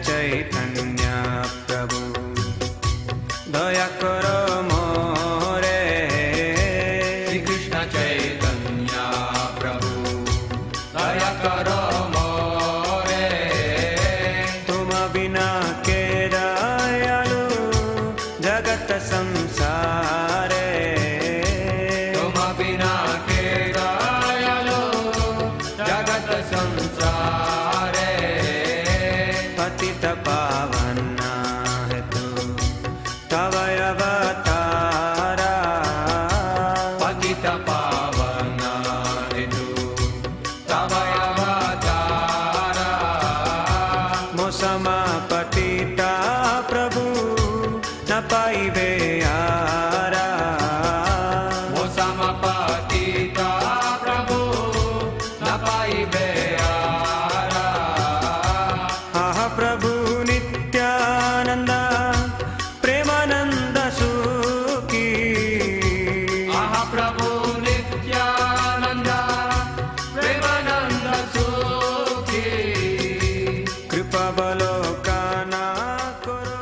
चैतन्य प्रभु दया करो मोरे। श्री कृष्ण चैतन्य प्रभु दया करो मोरे। तुम बिना के दयालु जगत संसारे। तुम बिना के दयालु जगत संसारे। पतित पावन है तू तव अवतारा। पतित पावन है तू तव अवतारा। मोसमा पतिता प्रभु न पाइबे यारा। मोसमा पतिता प्रभु न पाइबे यारा। आह प्रभु नित्यानंद प्रेमानंद सुखी। आह प्रभु नित्यानंद प्रेमानंद सुखी। कृपा बलोकाना करो।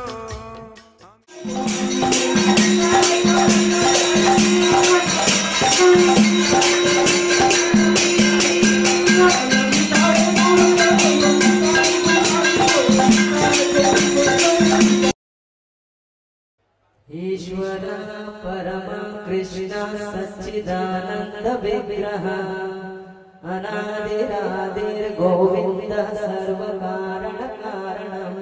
ईश्वर परम कृष्ण सच्चिदानंद विग्रह अनादिरादिर गोविंद सर्व कारण कारणम।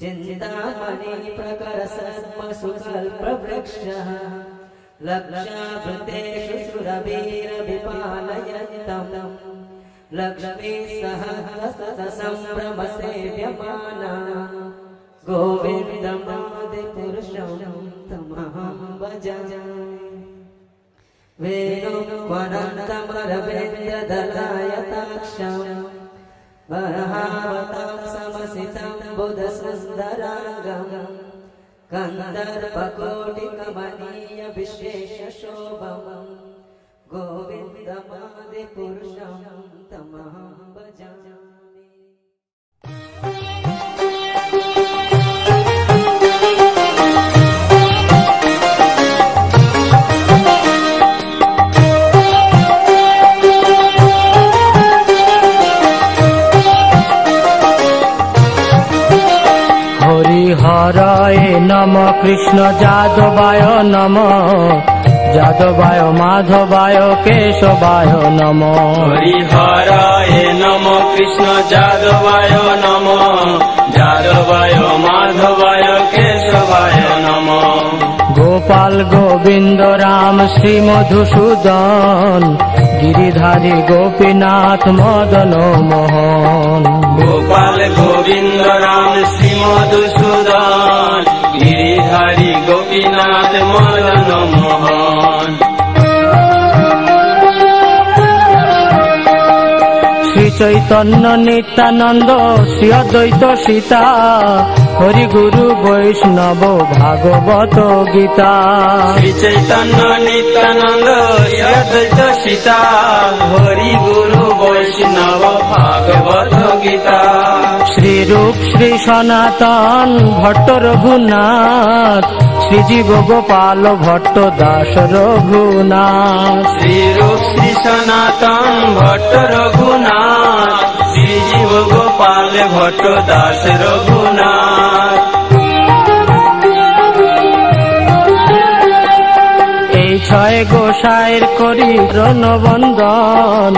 चिंतामणि प्रकर सद्म सुकल्प वृक्षः लक्षावृतेषु सुरवीर विपालयन्तम्। लक्ष्मी सहस्रसंभ्रम सेव्यमाना गोविन्दम् आदिपुरुषं तमहं भजामि। वेणुवनन्तमरविन्द्रदलायताक्षं वरहावतां समसितं बुधसुन्दराङ्गं। कन्दर्पकोटिकमनीय विशेषशोभं गोविन्दमादिपुरुषं तमहं भजामि। हराय नमः कृष्ण जादवाय नमः। जादवाय माधवाय केशवाय नमः। हरिहराय नमः कृष्ण जादवाय नमः। जादवाय माधवाय केशवाय नमः। गोपाल गोविंद राम श्री मधुसूदन गिरिधारी गोपीनाथ मदन मोहन। गोपाल गोविंद राम श्री मधुसूदन गिरिधारी गोपीनाथ मदन मोहन। श्री चैतन्य नित्यानंद श्री अद्वैत सीता हरि गुरु वैष्णव भागवत गीता। श्री चैतन्य नित्यानंद श्री अद्वैत सीता हरि गुरु वैष्णव भागवत गीता। श्री रूप श्री सनातन भट्ट रघुनाथ श्री जीव गोपाल भट्ट दास रघुनाथ। श्री रूप श्री सनातन भट्ट रघुनाथ श्री जीव गोपाल भट्ट दास रघुनाथ। এই ছয় গোসাইর করি রণবন্দন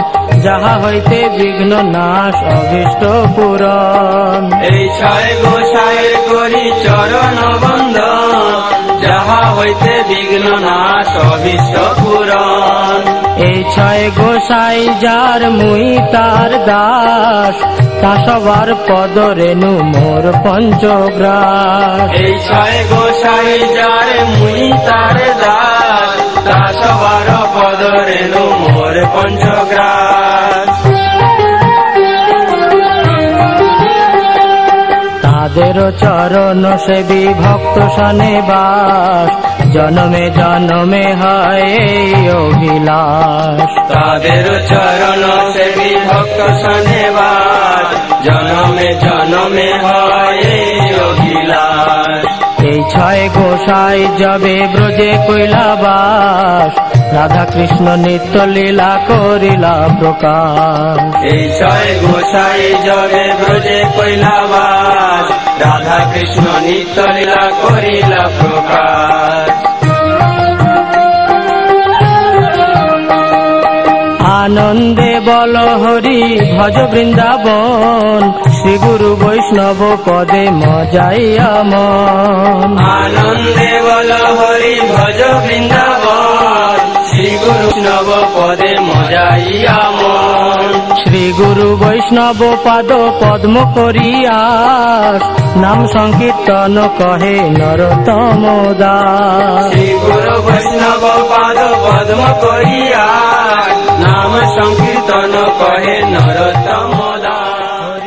যাহা হইতে বিঘ্ন নাশ অভীষ্ট পূরণ। এই ছয় গোসাইর করি চরণ বন্দন যাহা হইতে বিঘ্ন নাশ অভীষ্ট পূরণ। এই ছয় গোসাই যার মুই তার দাস তা সবার পদ রেণু মোর পঞ্চগ্রাস। এই ছয় গোসাই যার মুই তার দাস তা সবার পদ রেণু মোর পঞ্চগ্রাস। তাদের চরণ সেবী ভক্ত সনে বাস জনমে জনমে হয় এই অভিলাষ। তাদের চরণ সেবী ভক্ত সনে বাস জনমে জনমে হয় ছয় গোসাই যাবে ব্রজে কৈলাবাস, রাধা কৃষ্ণ নিত্য লীলা করিলা প্রকাশ। এই ছয় গোসাই যাবে ব্রজে কৈলাবাস, রাধা কৃষ্ণ নিত্য লীলা করিলা প্রকাশ। আনন্দে বল হরি ভজ বৃন্দাবন, শ্রী গুরু বৈষ্ণব পদে মজাইয়া মন। আনন্দে বল হরি ভজ বৃন্দাবন, শ্রী গুরু বৈষ্ণব পদে মজাইয়া মন। শ্রী গুরু বৈষ্ণব পাদ পদ্ম করিয়াস, নাম সংকীর্তন কহে নরোত্তম দাস। শ্রী গুরু বৈষ্ণব পাদ পদ্ম করিয়া, নাম সংকীর্তন কহে নরোত্তম দাস।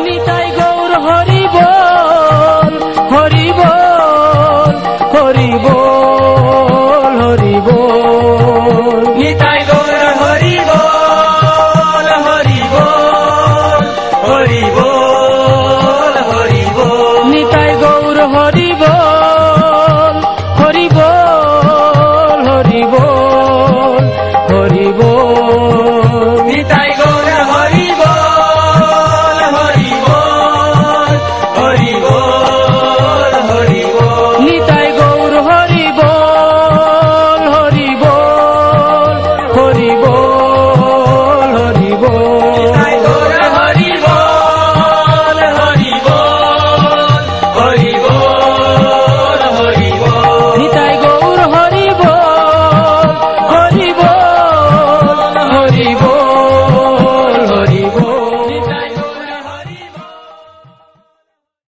নিতাই গৌর হরি বল, হরি বল, হরি বল, হরি বল। নিতাই গৌর হরি বল, হরি বল, হরি বল, হরি বল। নিতাই গৌর হরি বল, হরি বল, হরি বল, হরি বল।